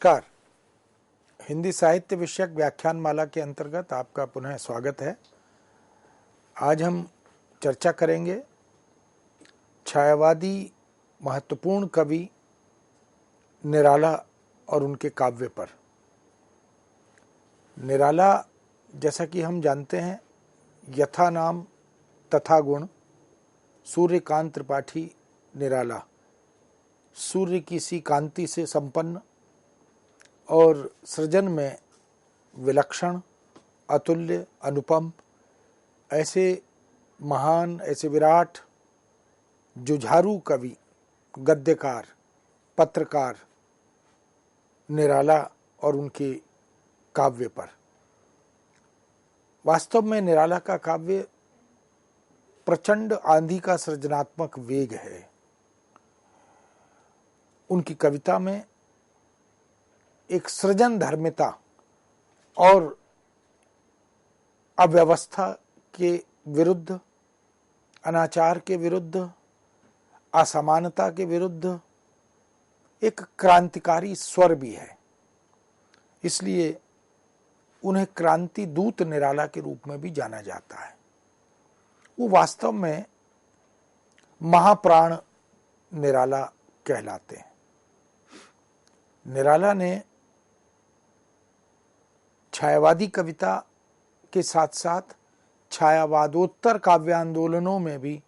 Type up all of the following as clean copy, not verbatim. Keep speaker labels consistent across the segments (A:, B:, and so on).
A: नमस्कार। हिंदी साहित्य विषयक व्याख्यानमाला के अंतर्गत आपका पुनः स्वागत है। आज हम चर्चा करेंगे छायावादी महत्वपूर्ण कवि निराला और उनके काव्य पर। निराला, जैसा कि हम जानते हैं, यथा नाम तथा गुण, सूर्यकांत त्रिपाठी निराला, सूर्य की सी कांति से संपन्न और सृजन में विलक्षण, अतुल्य, अनुपम, ऐसे महान, ऐसे विराट, जुझारू कवि, गद्यकार, पत्रकार निराला और उनके काव्य पर। वास्तव में निराला का काव्य प्रचंड आंधी का सृजनात्मक वेग है। उनकी कविता में एक सृजन धर्मिता और अव्यवस्था के विरुद्ध, अनाचार के विरुद्ध, असमानता के विरुद्ध एक क्रांतिकारी स्वर भी है। इसलिए उन्हें क्रांति दूत निराला के रूप में भी जाना जाता है। वो वास्तव में महाप्राण निराला कहलाते हैं। निराला ने छायावादी कविता के साथ साथ छायावादोत्तर काव्य आंदोलनों में भी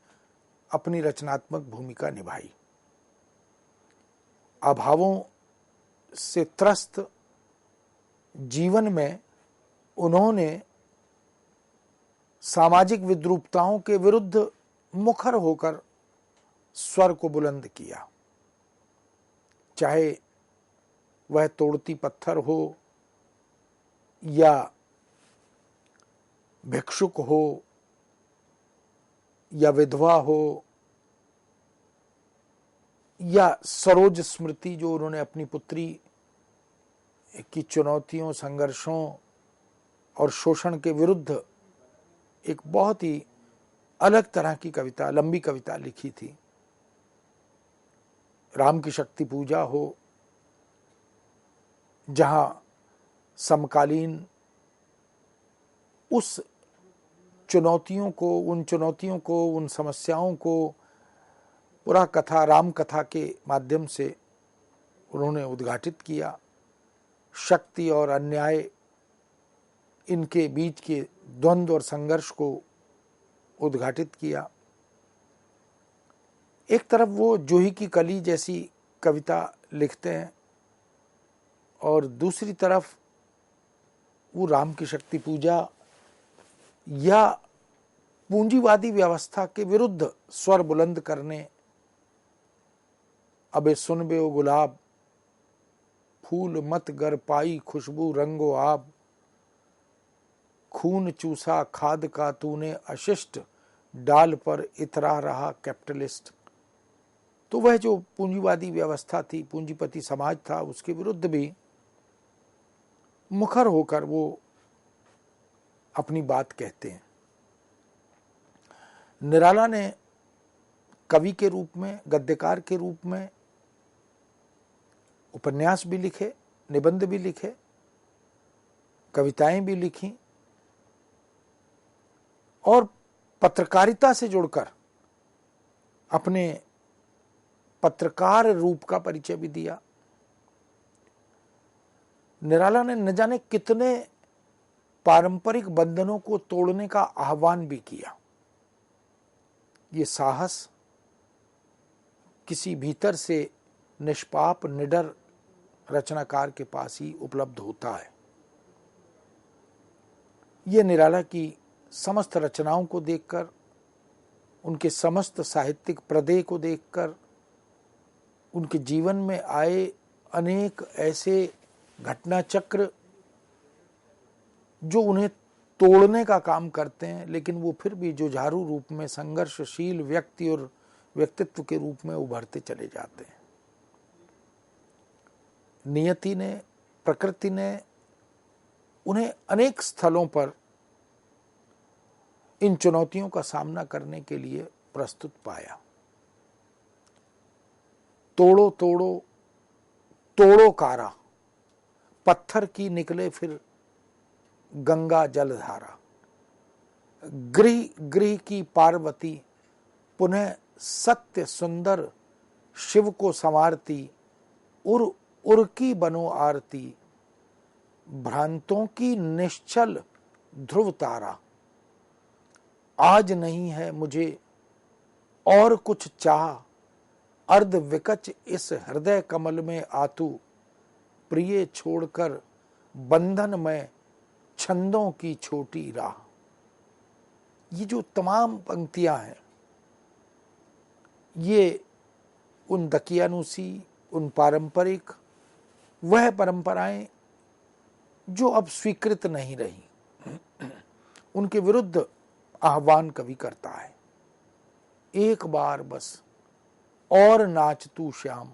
A: अपनी रचनात्मक भूमिका निभाई। अभावों से त्रस्त जीवन में उन्होंने सामाजिक विद्रूपताओं के विरुद्ध मुखर होकर स्वर को बुलंद किया। चाहे वह तोड़ती पत्थर हो या भिक्षुक हो या विधवा हो या सरोज स्मृति, जो उन्होंने अपनी पुत्री की चुनौतियों, संघर्षों और शोषण के विरुद्ध एक बहुत ही अलग तरह की कविता, लंबी कविता लिखी थी। राम की शक्ति पूजा हो, जहां समकालीन उस चुनौतियों को, उन समस्याओं को पूरा कथा, राम कथा के माध्यम से उन्होंने उद्घाटित किया। शक्ति और अन्याय, इनके बीच के द्वंद्व और संघर्ष को उद्घाटित किया। एक तरफ वो जूही की कली जैसी कविता लिखते हैं और दूसरी तरफ वो राम की शक्ति पूजा या पूंजीवादी व्यवस्था के विरुद्ध स्वर बुलंद करने, अबे सुन बे ओ गुलाब, फूल मत गर पाई खुशबू रंगो आब, खून चूसा खाद का तूने अशिष्ट, डाल पर इतरा रहा कैपिटलिस्ट। तो वह जो पूंजीवादी व्यवस्था थी, पूंजीपति समाज था, उसके विरुद्ध भी मुखर होकर वो अपनी बात कहते हैं। निराला ने कवि के रूप में, गद्यकार के रूप में उपन्यास भी लिखे, निबंध भी लिखे, कविताएं भी लिखी और पत्रकारिता से जुड़कर अपने पत्रकार रूप का परिचय भी दिया। निराला ने न जाने कितने पारंपरिक बंधनों को तोड़ने का आह्वान भी किया। ये साहस किसी भीतर से निष्पाप, निडर रचनाकार के पास ही उपलब्ध होता है। ये निराला की समस्त रचनाओं को देखकर, उनके समस्त साहित्यिक प्रदेय को देखकर, उनके जीवन में आए अनेक ऐसे घटना चक्र जो उन्हें तोड़ने का काम करते हैं, लेकिन वो फिर भी जुझारू रूप में संघर्षशील व्यक्ति और व्यक्तित्व के रूप में उभरते चले जाते हैं। नियति ने, प्रकृति ने उन्हें अनेक स्थलों पर इन चुनौतियों का सामना करने के लिए प्रस्तुत पाया। तोड़ो तोड़ो तोड़ो कारा, पत्थर की निकले फिर गंगा जलधारा। गृह गृह की पार्वती पुनः सत्य सुंदर शिव को संवारती। उर उर की बनो आरती भ्रांतों की निश्चल ध्रुव तारा। आज नहीं है मुझे और कुछ चाह अर्ध विकच इस हृदय कमल में आतु। प्रिय छोड़कर बंधन में छंदों की छोटी राह। ये जो तमाम पंक्तियां हैं ये उन दकियानुसी, उन पारंपरिक वह परंपराएं जो अब स्वीकृत नहीं रही, उनके विरुद्ध आह्वान कवि करता है। एक बार बस और नाच तू श्याम,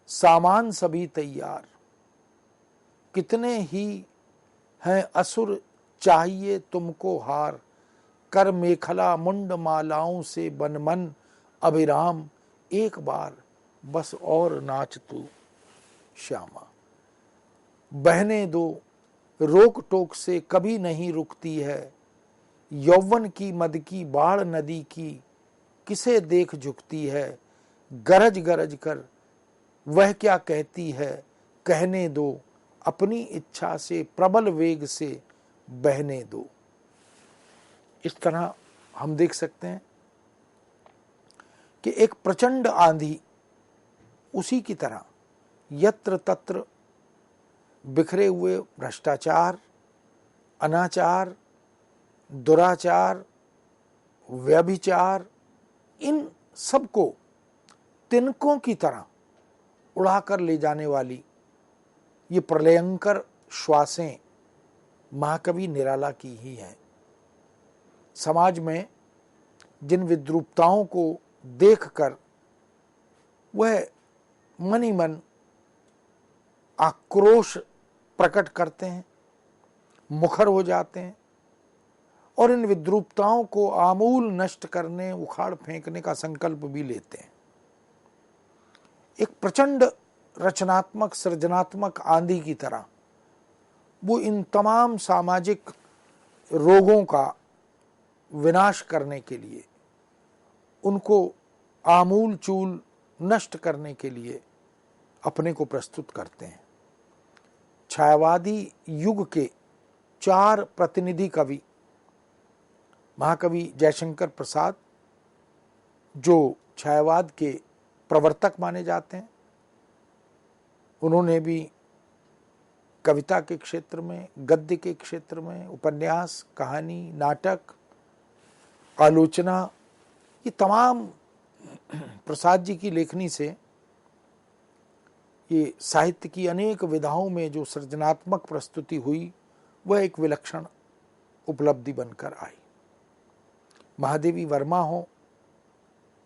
A: सामान सभी तैयार। कितने ही हैं असुर चाहिए तुमको हार। कर मेखला मुंड मालाओं से बन मन अभिराम। एक बार बस और नाच तू श्यामा। बहने दो रोक टोक से कभी नहीं रुकती है। यौवन की मद की बाढ़ नदी की किसे देख झुकती है। गरज गरज कर वह क्या कहती है। कहने दो अपनी इच्छा से प्रबल वेग से बहने दो। इस तरह हम देख सकते हैं कि एक प्रचंड आंधी उसी की तरह यत्र तत्र बिखरे हुए भ्रष्टाचार, अनाचार, दुराचार, व्यभिचार, इन सबको तिनकों की तरह उड़ाकर ले जाने वाली ये प्रलयंकर श्वासें महाकवि निराला की ही हैं। समाज में जिन विद्रूपताओं को देखकर वह मन ही मन आक्रोश प्रकट करते हैं, मुखर हो जाते हैं और इन विद्रूपताओं को आमूल नष्ट करने, उखाड़ फेंकने का संकल्प भी लेते हैं। एक प्रचंड रचनात्मक, सृजनात्मक आंधी की तरह वो इन तमाम सामाजिक रोगों का विनाश करने के लिए, उनको आमूल चूल नष्ट करने के लिए अपने को प्रस्तुत करते हैं। छायावादी युग के 4 प्रतिनिधि कवि, महाकवि जयशंकर प्रसाद जो छायावाद के प्रवर्तक माने जाते हैं, उन्होंने भी कविता के क्षेत्र में, गद्य के क्षेत्र में, उपन्यास, कहानी, नाटक, आलोचना, ये तमाम प्रसाद जी की लेखनी से ये साहित्य की अनेक विधाओं में जो सृजनात्मक प्रस्तुति हुई वह एक विलक्षण उपलब्धि बनकर आई। महादेवी वर्मा हो,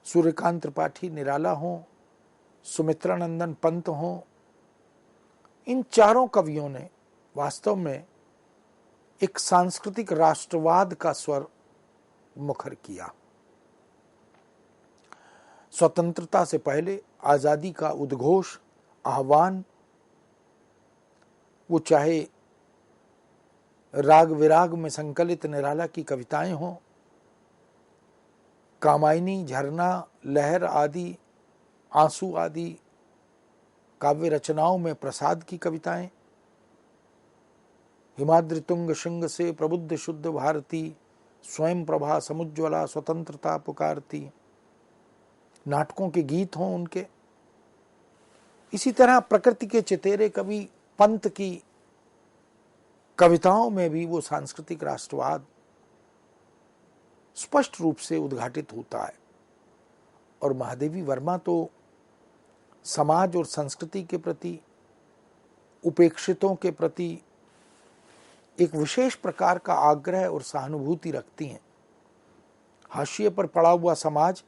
A: सूर्यकांत त्रिपाठी निराला हो, सुमित्रानंदन पंत हो, इन चारों कवियों ने वास्तव में एक सांस्कृतिक राष्ट्रवाद का स्वर मुखर किया। स्वतंत्रता से पहले आजादी का उद्घोष, आह्वान, वो चाहे राग विराग में संकलित निराला की कविताएं हों, कामायनी, झरना, लहर आदि, आंसू आदि काव्य रचनाओं में प्रसाद की कविताएं, हिमाद्रि तुंग श्रृंग से प्रबुद्ध शुद्ध भारती, स्वयं प्रभा समुज्ज्वला स्वतंत्रता पुकारती, नाटकों के गीत हों उनके। इसी तरह प्रकृति के चितेरे कवि पंत की कविताओं में भी वो सांस्कृतिक राष्ट्रवाद स्पष्ट रूप से उद्घाटित होता है। और महादेवी वर्मा तो समाज और संस्कृति के प्रति, उपेक्षितों के प्रति एक विशेष प्रकार का आग्रह और सहानुभूति रखती हैं। हाशिए पर पड़ा हुआ समाज,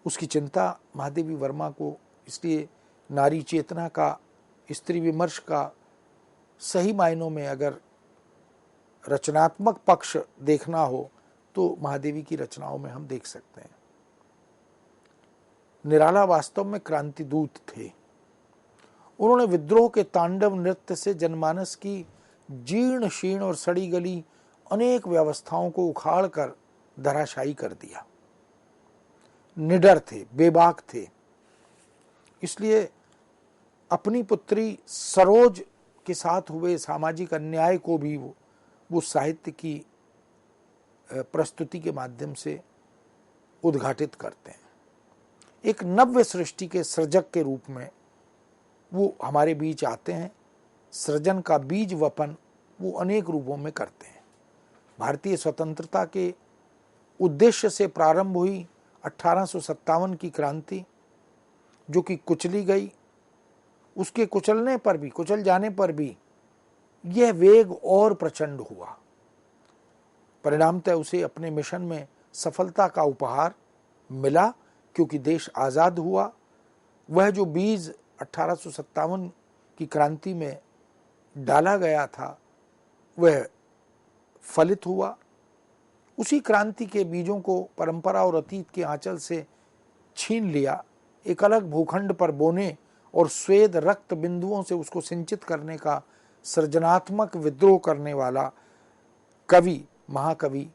A: उसकी चिंता महादेवी वर्मा को इसलिए नारी चेतना का, स्त्री विमर्श का सही मायनों में अगर रचनात्मक पक्ष देखना हो तो महादेवी की रचनाओं में हम देख सकते हैं। निराला वास्तव में क्रांति दूत थे। उन्होंने विद्रोह के तांडव नृत्य से जनमानस की जीर्ण शीर्ण और सड़ी गली अनेक व्यवस्थाओं को उखाड़ कर धराशायी कर दिया। निडर थे, बेबाक थे, इसलिए अपनी पुत्री सरोज के साथ हुए सामाजिक अन्याय को भी वो साहित्य की प्रस्तुति के माध्यम से उद्घाटित करते हैं। एक नव्य सृष्टि के सृजक के रूप में वो हमारे बीच आते हैं। सृजन का बीज वपन वो अनेक रूपों में करते हैं। भारतीय स्वतंत्रता के उद्देश्य से प्रारंभ हुई 1857 की क्रांति, जो कि कुचली गई, उसके कुचल जाने पर भी यह वेग और प्रचंड हुआ। परिणामतः उसे अपने मिशन में सफलता का उपहार मिला, क्योंकि देश आज़ाद हुआ। वह जो बीज 1857 की क्रांति में डाला गया था वह फलित हुआ। उसी क्रांति के बीजों को परंपरा और अतीत के आंचल से छीन लिया, एक अलग भूखंड पर बोने और स्वेद रक्त बिंदुओं से उसको सिंचित करने का सृजनात्मक विद्रोह करने वाला कवि, महाकवि,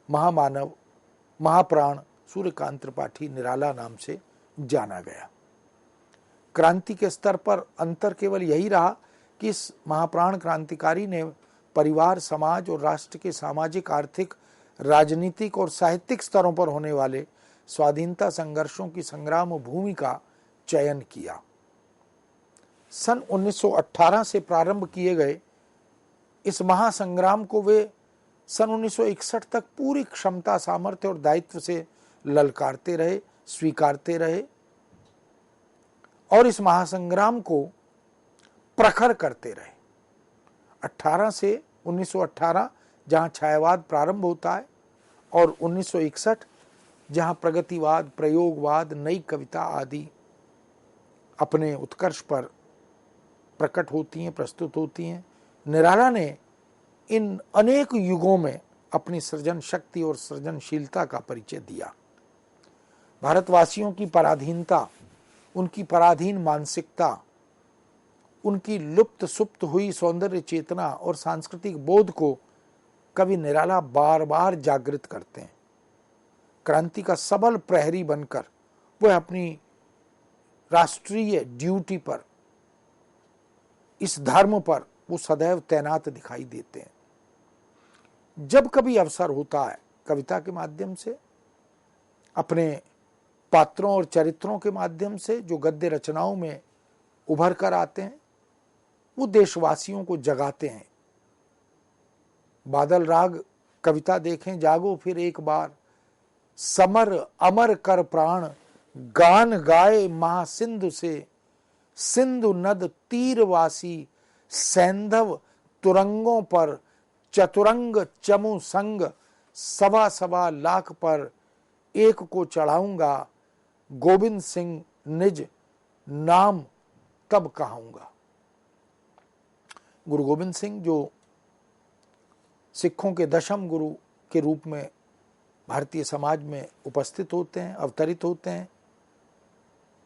A: महामानव, महाप्राण सूर्यकांत त्रिपाठी निराला नाम से जाना गया। क्रांति के स्तर पर अंतर केवल यही रहा कि इस महाप्राण क्रांतिकारी ने परिवार, समाज और राष्ट्र के सामाजिक, आर्थिक, राजनीतिक और साहित्यिक स्तरों पर होने वाले स्वाधीनता संघर्षों की संग्राम भूमि का चयन किया। सन 1918 से प्रारंभ किए गए इस महासंग्राम को वे सन 1961 तक पूरी क्षमता, सामर्थ्य और दायित्व से ललकारते रहे, स्वीकारते रहे और इस महासंग्राम को प्रखर करते रहे। 18 से 1918 जहां छायावाद प्रारंभ होता है और 1961 जहां प्रगतिवाद, प्रयोगवाद, नई कविता आदि अपने उत्कर्ष पर प्रकट होती हैं, प्रस्तुत होती हैं, निराला ने इन अनेक युगों में अपनी सृजन शक्ति और सृजनशीलता का परिचय दिया। भारतवासियों की पराधीनता, उनकी पराधीन मानसिकता, उनकी लुप्त सुप्त हुई सौंदर्य चेतना और सांस्कृतिक बोध को कवि निराला बार बार जागृत करते हैं। क्रांति का सबल प्रहरी बनकर वह अपनी राष्ट्रीय ड्यूटी पर, इस धर्म पर वो सदैव तैनात दिखाई देते हैं। जब कभी अवसर होता है, कविता के माध्यम से, अपने पात्रों और चरित्रों के माध्यम से जो गद्य रचनाओं में उभर कर आते हैं, वो देशवासियों को जगाते हैं। बादल राग कविता देखें, जागो फिर एक बार, समर अमर कर प्राण, गान गाए महासिंधु से, सिंधु नद तीरवासी, सैंधव तुरंगों पर, चतुरंग चमु संग, सवा सवा लाख पर, एक को चढ़ाऊंगा, गोविंद सिंह निज नाम तब कहूंगा। गुरु गोविंद सिंह जो सिखों के दशम गुरु के रूप में भारतीय समाज में उपस्थित होते हैं, अवतरित होते हैं,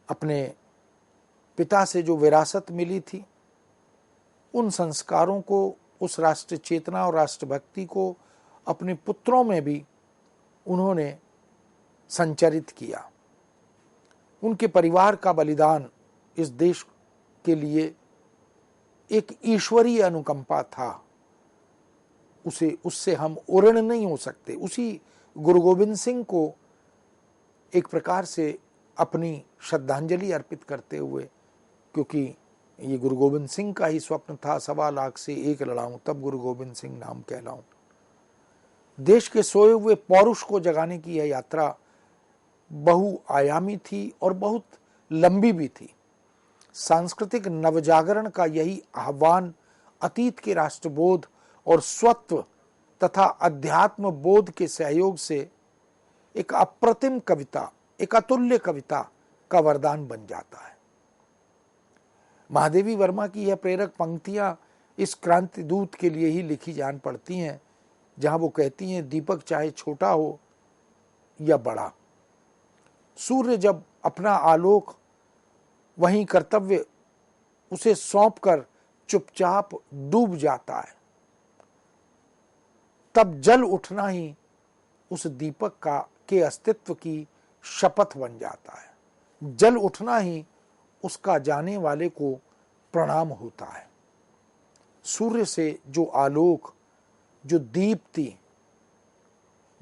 A: अपने पिता से जो विरासत मिली थी, उन संस्कारों को, उस राष्ट्र चेतना और राष्ट्रभक्ति को अपने पुत्रों में भी उन्होंने संचरित किया। उनके परिवार का बलिदान इस देश के लिए एक ईश्वरीय अनुकंपा था, उससे हम उऋण नहीं हो सकते। उसी गुरु गोविंद सिंह को एक प्रकार से अपनी श्रद्धांजलि अर्पित करते हुए, क्योंकि ये गुरु गोविंद सिंह का ही स्वप्न था, 1.25 लाख से एक लड़ाऊं तब गुरु गोविंद सिंह नाम कहलाऊं। देश के सोए हुए पौरुष को जगाने की यह यात्रा बहुआयामी थी और बहुत लंबी भी थी। सांस्कृतिक नवजागरण का यही आह्वान अतीत के राष्ट्रबोध और स्वत्व तथा अध्यात्म बोध के सहयोग से एक अप्रतिम कविता, एक अतुल्य कविता का वरदान बन जाता है। महादेवी वर्मा की यह प्रेरक पंक्तियां इस क्रांति दूत के लिए ही लिखी जान पड़ती हैं, जहां वो कहती हैं, दीपक चाहे छोटा हो या बड़ा, सूर्य जब अपना आलोक वहीं कर्तव्य उसे सौंपकर चुपचाप डूब जाता है, तब जल उठना ही उस दीपक का के अस्तित्व की शपथ बन जाता है। जल उठना ही उसका जाने वाले को प्रणाम होता है। सूर्य से जो आलोक, जो दीप्ति,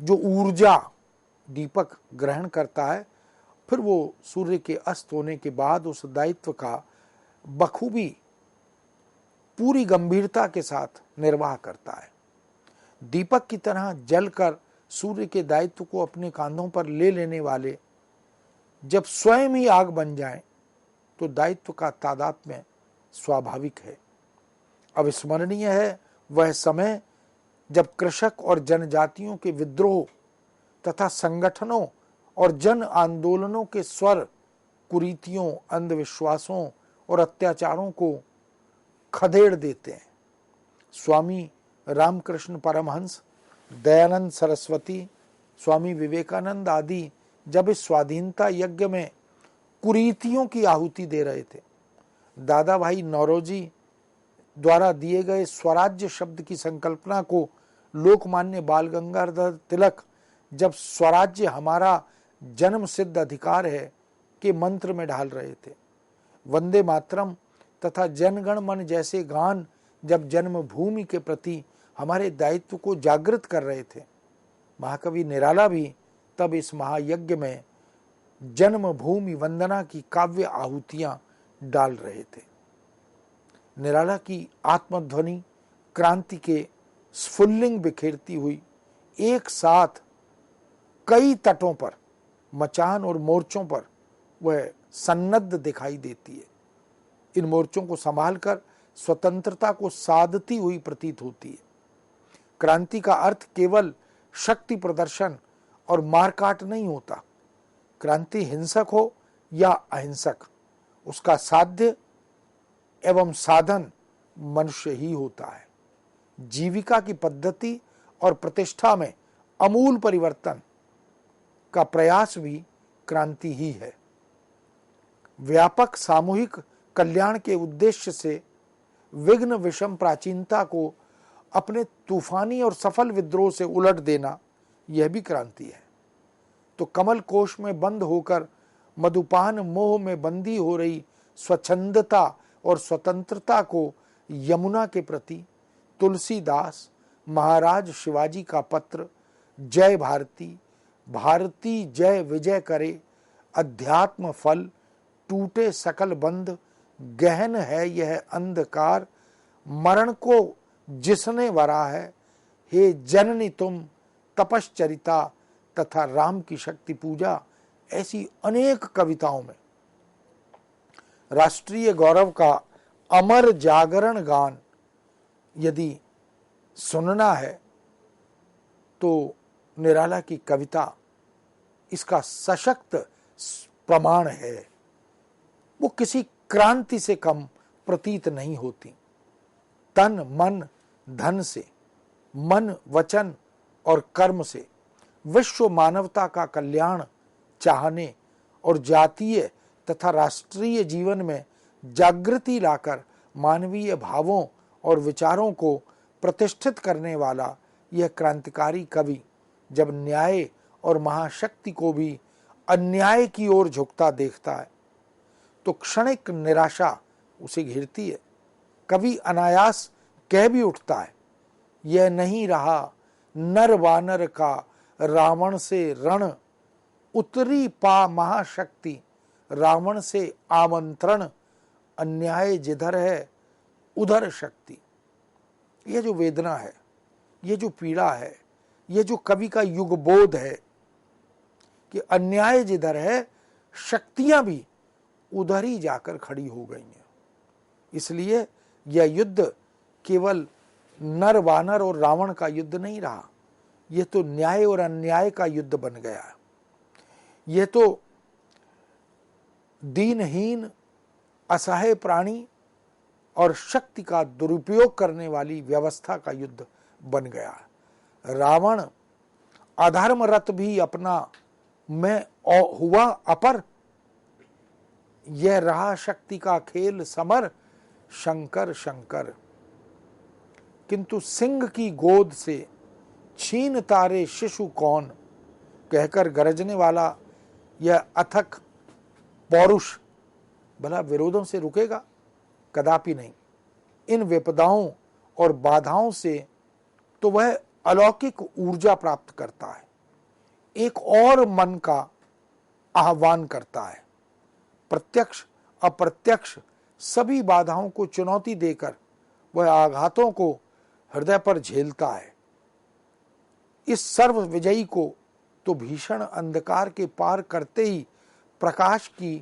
A: जो ऊर्जा दीपक ग्रहण करता है, फिर वो सूर्य के अस्त होने के बाद उस दायित्व का बखूबी पूरी गंभीरता के साथ निर्वाह करता है। दीपक की तरह जलकर सूर्य के दायित्व को अपने कांधों पर ले लेने वाले जब स्वयं ही आग बन जाएं, तो दायित्व का तादात्म्य स्वाभाविक है। अविस्मरणीय है वह समय जब कृषक और जनजातियों के विद्रोह तथा संगठनों और जन आंदोलनों के स्वर कुरीतियों, अंधविश्वासों और अत्याचारों को खदेड़ देते हैं। स्वामी रामकृष्ण परमहंस, दयानंद सरस्वती, स्वामी विवेकानंद आदि जब इस स्वाधीनता यज्ञ में कुरीतियों की आहुति दे रहे थे, दादा भाई नौरोजी द्वारा दिए गए स्वराज्य शब्द की संकल्पना को लोकमान्य बाल गंगाधर तिलक जब स्वराज्य हमारा जन्म सिद्ध अधिकार है के मंत्र में ढाल रहे थे, वंदे मातरम तथा जनगण मन जैसे गान जब जन्मभूमि के प्रति हमारे दायित्व को जागृत कर रहे थे, महाकवि निराला भी तब इस महायज्ञ में जन्मभूमि वंदना की काव्य आहुतियां डाल रहे थे। निराला की आत्मध्वनि क्रांति के स्फुल्लिंग बिखेरती हुई एक साथ कई तटों पर, मचान और मोर्चों पर वह सन्नद्ध दिखाई देती है। इन मोर्चों को संभालकर स्वतंत्रता को साधती हुई प्रतीत होती है। क्रांति का अर्थ केवल शक्ति प्रदर्शन और मारकाट नहीं होता। क्रांति हिंसक हो या अहिंसक, उसका साध्य एवं साधन मनुष्य ही होता है। जीविका की पद्धति और प्रतिष्ठा में अमूल परिवर्तन का प्रयास भी क्रांति ही है। व्यापक सामूहिक कल्याण के उद्देश्य से विघ्न विषम प्राचीनता को अपने तूफानी और सफल विद्रोह से उलट देना, यह भी क्रांति है। तो कमल कोश में बंद होकर मधुपान मोह में बंदी हो रही स्वच्छंदता और स्वतंत्रता को यमुना के प्रति तुलसीदास, महाराज शिवाजी का पत्र, जय भारती, भारती जय विजय करे, अध्यात्म फल, टूटे सकल बंध, गहन है यह अंधकार, मरण को जिसने वरा है, हे जननी तुम तपश्चरिता तथा राम की शक्ति पूजा, ऐसी अनेक कविताओं में राष्ट्रीय गौरव का अमर जागरण गान यदि सुनना है तो निराला की कविता इसका सशक्त प्रमाण है। वो किसी क्रांति से कम प्रतीत नहीं होती। तन मन धन से, मन वचन और कर्म से विश्व मानवता का कल्याण चाहने और जातीय तथा राष्ट्रीय जीवन में जागृति लाकर मानवीय भावों और विचारों को प्रतिष्ठित करने वाला यह क्रांतिकारी कवि जब न्याय और महाशक्ति को भी अन्याय की ओर झुकता देखता है तो क्षणिक निराशा उसे घिरती है। कवि अनायास कह भी उठता है, यह नहीं रहा नर वानर का रावण से रण, उतरी पा महाशक्ति रावण से आमंत्रण, अन्याय जिधर है उधर शक्ति। यह जो वेदना है, यह जो पीड़ा है, यह जो कवि का युगबोध है कि अन्याय जिधर है शक्तियां भी उधर ही जाकर खड़ी हो गई हैं। इसलिए यह युद्ध केवल नर वानर और रावण का युद्ध नहीं रहा, यह तो न्याय और अन्याय का युद्ध बन गया। यह तो दीनहीन असहाय प्राणी और शक्ति का दुरुपयोग करने वाली व्यवस्था का युद्ध बन गया। रावण अधर्मरत भी अपना मैं हुआ अपर, यह रहा शक्ति का खेल समर, शंकर शंकर, किंतु सिंह की गोद से छीन तारे शिशु कौन, कहकर गरजने वाला यह अथक पौरुष भला विरोधों से रुकेगा? कदापि नहीं। इन विपदाओं और बाधाओं से तो वह अलौकिक ऊर्जा प्राप्त करता है, एक और मन का आह्वान करता है। प्रत्यक्ष अप्रत्यक्ष सभी बाधाओं को चुनौती देकर वह आघातों को हृदय पर झेलता है। इस सर्व विजयी को तो भीषण अंधकार के पार करते ही प्रकाश की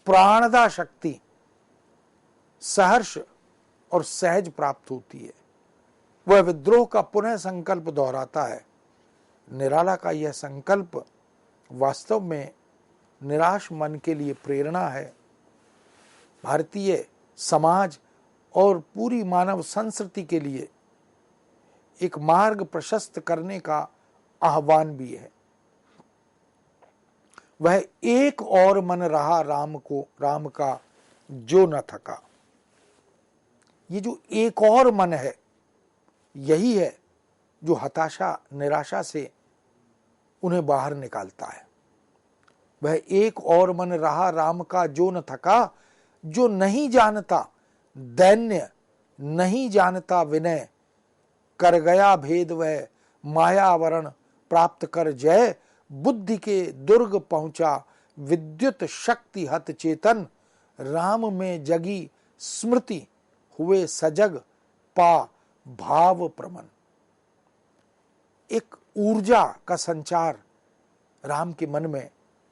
A: प्राणदा शक्ति सहर्ष और सहज प्राप्त होती है। वह विद्रोह का पुनः संकल्प दोहराता है। निराला का यह संकल्प वास्तव में निराश मन के लिए प्रेरणा है। भारतीय समाज और पूरी मानव संस्कृति के लिए एक मार्ग प्रशस्त करने का आह्वान भी है। वह एक और मन रहा राम का जो न थका। ये जो एक और मन है, यही है जो हताशा निराशा से उन्हें बाहर निकालता है। वह एक और मन रहा राम का जो न थका, जो नहीं जानता दैन्य, नहीं जानता विनय, कर गया भेद वह मायावरण प्राप्त कर जय, बुद्धि के दुर्ग पहुंचा विद्युत शक्ति हत चेतन, राम में जगी स्मृति हुए सजग पा भाव प्रमन। एक ऊर्जा का संचार राम के मन में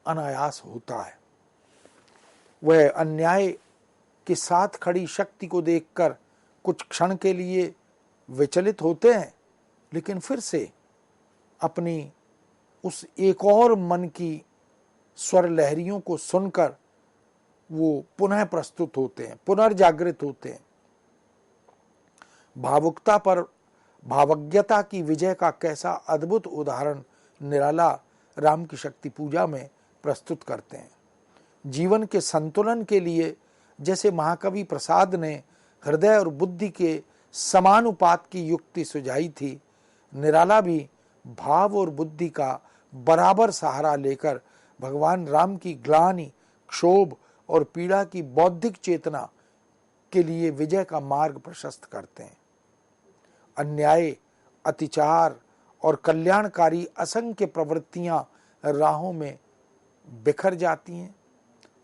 A: अनायास होता है। वह अन्याय के साथ खड़ी शक्ति को देखकर कुछ क्षण के लिए विचलित होते हैं, लेकिन फिर से अपनी उस एक और मन की स्वर लहरियों को सुनकर वो पुनः प्रस्तुत होते हैं, पुनर्जागृत होते हैं। भावुकता पर भावज्ञता की विजय का कैसा अद्भुत उदाहरण निराला राम की शक्ति पूजा में प्रस्तुत करते हैं। जीवन के संतुलन के लिए जैसे महाकवि प्रसाद ने हृदय और बुद्धि के समानुपात की युक्ति सुझाई थी, निराला भी भाव और बुद्धि का बराबर सहारा लेकर भगवान राम की ग्लानि, क्षोभ और पीड़ा की बौद्धिक चेतना के लिए विजय का मार्ग प्रशस्त करते हैं। अन्याय, अतिचार और कल्याणकारी असंख्य प्रवृत्तियां राहों में बिखर जाती हैं,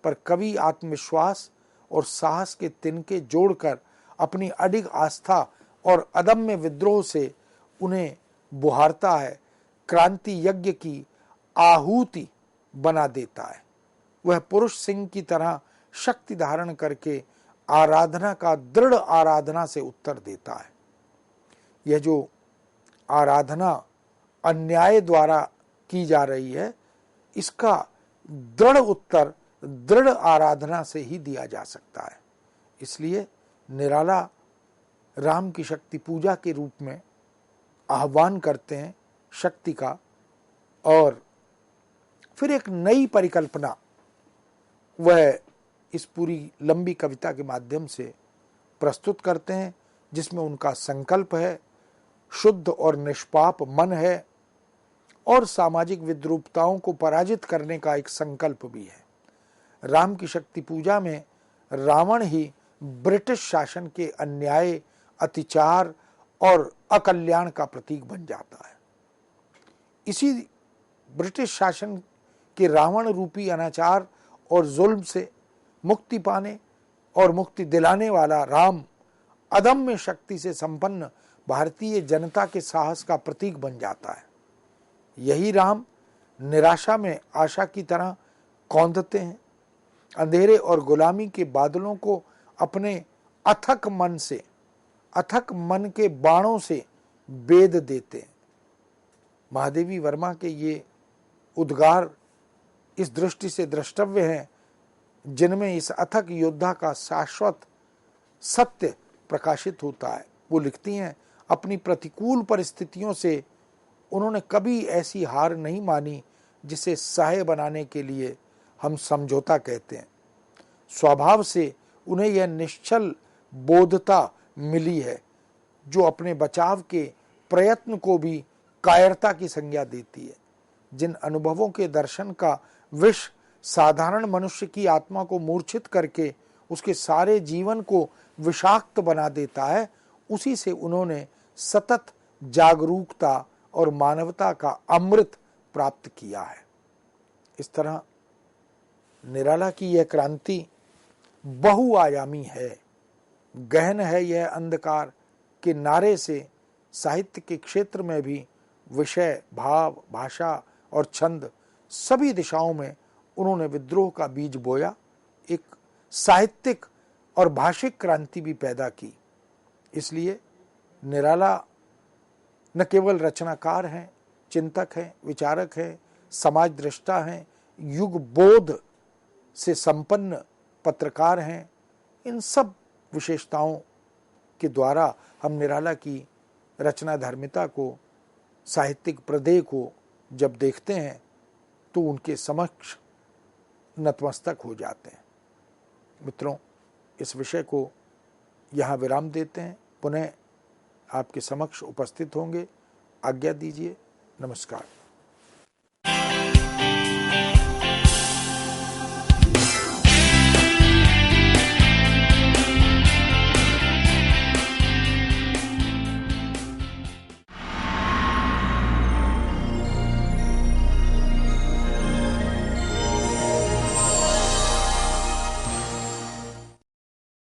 A: पर कवि आत्मविश्वास और साहस के तिनके जोड़कर अपनी अडिग आस्था और अदम्य विद्रोह से उन्हें बुहारता है, क्रांति यज्ञ की आहुति बना देता है। वह पुरुष सिंह की तरह शक्ति धारण करके आराधना का दृढ़ आराधना से उत्तर देता है। यह जो आराधना अन्याय द्वारा की जा रही है, इसका दृढ़ उत्तर दृढ़ आराधना से ही दिया जा सकता है। इसलिए निराला राम की शक्ति पूजा के रूप में आह्वान करते हैं शक्ति का, और फिर एक नई परिकल्पना वह इस पूरी लंबी कविता के माध्यम से प्रस्तुत करते हैं, जिसमें उनका संकल्प है, शुद्ध और निष्पाप मन है, और सामाजिक विद्रूपताओं को पराजित करने का एक संकल्प भी है। राम की शक्ति पूजा में रावण ही ब्रिटिश शासन के अन्याय, अतिचार और अकल्याण का प्रतीक बन जाता है। इसी ब्रिटिश शासन के रावण रूपी अनाचार और जुल्म से मुक्ति पाने और मुक्ति दिलाने वाला राम अदम्य शक्ति से संपन्न भारतीय जनता के साहस का प्रतीक बन जाता है। यही राम निराशा में आशा की तरह कौंधते हैं, अंधेरे और गुलामी के बादलों को अपने अथक मन के बाणों से बेध देते हैं। महादेवी वर्मा के ये उद्गार इस दृष्टि से द्रष्टव्य हैं, जिनमें इस अथक योद्धा का शाश्वत सत्य प्रकाशित होता है। वो लिखती हैं, अपनी प्रतिकूल परिस्थितियों से उन्होंने कभी ऐसी हार नहीं मानी जिसे सहाय बनाने के लिए हम समझौता कहते हैं। स्वभाव से उन्हें यह निश्चल बोधता मिली है, जो अपने बचाव के प्रयत्न को भी कायरता की संज्ञा देती है। जिन अनुभवों के दर्शन का विष साधारण मनुष्य की आत्मा को मूर्छित करके उसके सारे जीवन को विषाक्त बना देता है, उसी से उन्होंने सतत जागरूकता और मानवता का अमृत प्राप्त किया है। इस तरह निराला की यह क्रांति बहुआयामी है। गहन है यह अंधकार के नारे से साहित्य के क्षेत्र में भी विषय, भाव, भाषा और छंद सभी दिशाओं में उन्होंने विद्रोह का बीज बोया, एक साहित्यिक और भाषिक क्रांति भी पैदा की। इसलिए निराला न केवल रचनाकार हैं, चिंतक हैं, विचारक हैं, समाज दृष्टा हैं, युग बोध से संपन्न पत्रकार हैं। इन सब विशेषताओं के द्वारा हम निराला की रचना धर्मिता को, साहित्यिक प्रदेय को जब देखते हैं तो उनके समक्ष नतमस्तक हो जाते हैं। मित्रों, इस विषय को यहाँ विराम देते हैं, पुनः आपके समक्ष उपस्थित होंगे। आज्ञा दीजिए। नमस्कार।